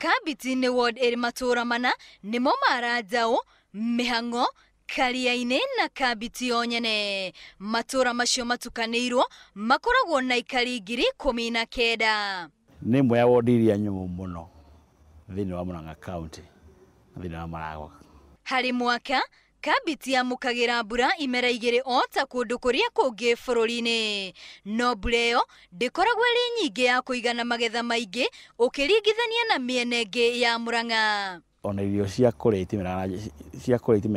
Kabiti ni ward eri matura mana nimo marajao mihango Kariaine na Kabiti onyene matura macio matukanirwo makoragwo na ikari 19. Ni mwe ya ward iria nyumu muno thini wa Murang'a County thini wa Maragwa. Hari mwaka Kabiti yamukagira mbura imera 2 ota kundu kuria kungi bururi-ini no mbura ndikoragwo iri nyingi ya kuigana magetha maingi ukiringithania na miene ingi ya Murang'a. Ona irio cia kuria itimera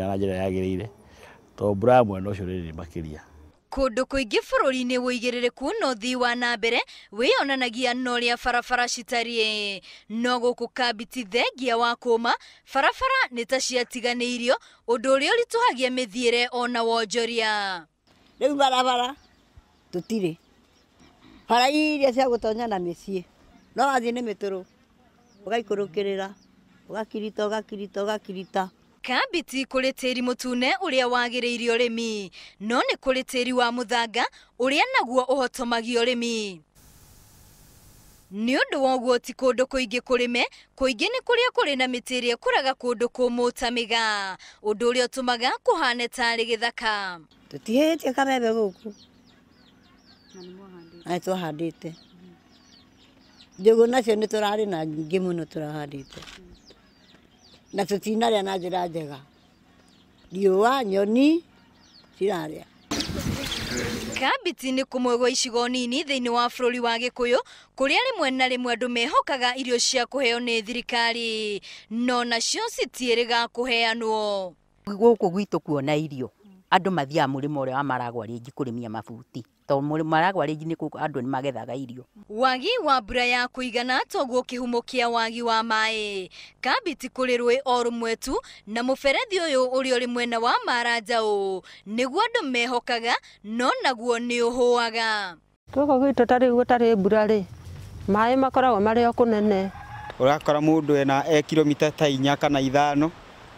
na njira yagirire to mbura mwena ucio riri makiria. Kundu kuingi bururi-ini wuigirireku no thi wa na mbere wiyonanagia no ria barabara citari no guku Kabiti thengia wa kuma barabara nitaciatiganiirio undu uria urituhagia mithiire ona wonjoria. Riu barabara tutire bara iria cia gutonya na micii no athie ni mituru ugaikurukirira ugakirita. Kabiti kuri tiri mutune uria wagiriirio rimi no ni kuri tiri wa muthanga uria naguo uhotomagio urimi. Ni undu woguo ti kundu kuingi kurime kuingi ni kuria kuri na miti iria kuraga kundu kumutamiga undu uria utumaga kuhane tari githaka. Tutihetie kabebe guku na twahandite njugu nacio ni turari na nyingi muno turahandite na tutinaria na njira njega riua nyoni ciraria. Kabiti ni kumwe gwa icigo nini thiini wa bururi wa Gikuyu kuria rimwe na rimwe andu mehokaga irio cia kuheo ni thirikari no nacio citiiriga kuheanwo. Guku gwitu kuona irio andu mathia murimo uria wa Maragwa ringi kurimia mabuti to Maragwa ringi ni andu ni magethaga irio. Wagi wa mbura ya kuigana toguo kihumo kia wagi wa mai. Kabiti kuri rwi orumwe tu na muberethi uyu uri uri mwena wa Marajao niguo andu mehokaga no naguo ni uhuaga. Guko gwitu tari mbura ri mai makoragwo mari o kunene urakora mundu ena kilomita ta 4 kana 5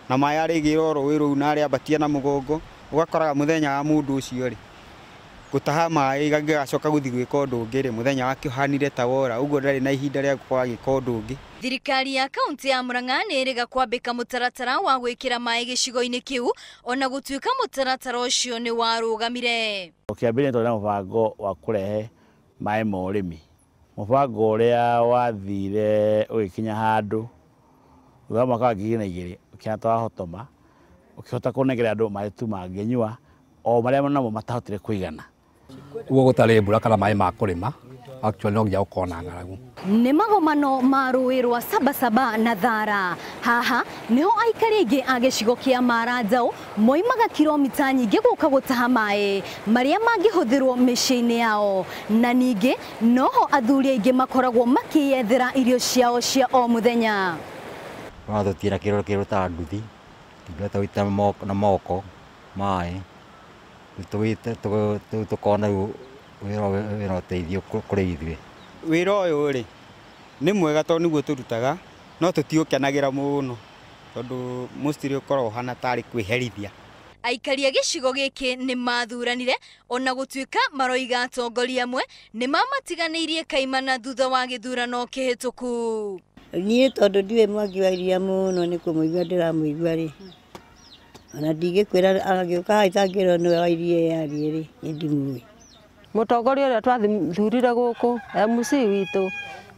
na mai ari giro rwi ru na ari abatia na mugongo ugakoraga muthenya wa mundu ucio ri gutaha mai igacoka guthi gwika undu ungi ri muthenya wake uhanire ta wora uguo ndari na ihinda ria gukora gika undu ungi. Thirikari ya kaunti ya Murang'a ni iriga kwambika mutaratara wa gwikira mai gicigo-ini kiu ona gutuika mutaratara ucio ni warugamire. Ukiambire to na mubango wa kurehe mai ma urimi mubango uria wathire ugikinya handu thutha mwaka wa 2002 ukiata wahotoma ukihota kunengera andu mai tu manginyua o maria namo matahotire kuigana. Ugo gutari mbura kana mai ma kurima actually no ngia ukona ngaragu. Ni magomano ma rũĩ rwa Sabasaba na Thara. Haha niho aikari aingĩ a gĩcigo kĩa Marajao moimaga kilomita nyingĩ gũka gũtaha maĩ marĩa mangĩhũthĩrwo mĩciĩ-inĩ yao na ningĩ noho athuri aingĩ makoragwo makĩyethera irio ciao cia o mũthenya. Wathutira kiro ta nduthi tugeta wita na moko maĩ tukona wira uteithio kuri ithuĩ. Wira uyu ri ni mwega to niguo turutaga no tutiukenagira muno tondu mustiri ukorwo hana tari kwiherithia. Aikari a gĩcigo gĩkĩ nĩ mathuranire ona gũtuĩka maroiga atongoria amwe nĩ mamatiganĩirie kaimana thutha wa gĩthurano kĩhĩtũku. Niĩ tondu ndiwe mwangi wa iria muno ni kumuigua ndiramuigua ri ona ndigĩkwĩra agĩũka haitangĩrwo nĩ wa iria yari ri ndimui. Mutongoria uria twathurire guku MC witu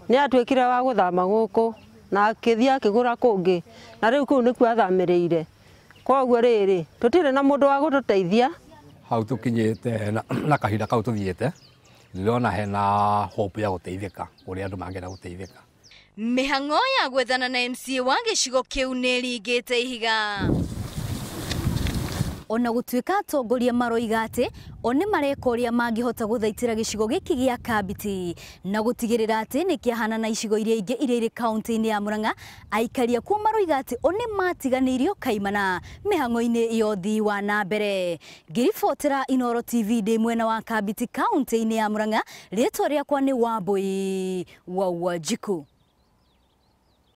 ni atuikire wa guthama guku na akithia akigura kungi na riu kuu niku athamirire koguo riri tutire na mundu wa gututeithia Hau tukinyite na kahinda kau tuthiete ndona hena hope ya guteithika uria andu mangena guteithika. Mĩhang'o ya gwethana na MC wa gĩcigo kĩu nĩ ĩringĩte ihiga. Ona gũtuĩka atongoria maroiga atĩ o nĩ mareka ũrĩa mangĩhota gũthaitĩra gĩcigo gĩkĩ gĩa Kabiti na gũtigĩrĩra atĩ nĩ kĩahana na icigo iria ingĩ iria irĩ kaunti-inĩ ya Murang'a. Aikaria kuo maroiga atĩ o nĩ matiganĩirio kaimana mĩhang'o-inĩ ya ũthii wa na mbere. Ngĩribotera Inooro TV ndĩ mwena wa Kabiti kaunti-inĩ ya Murang'a, rĩtwa rĩakwa nĩ Wambui wa Wanjiku.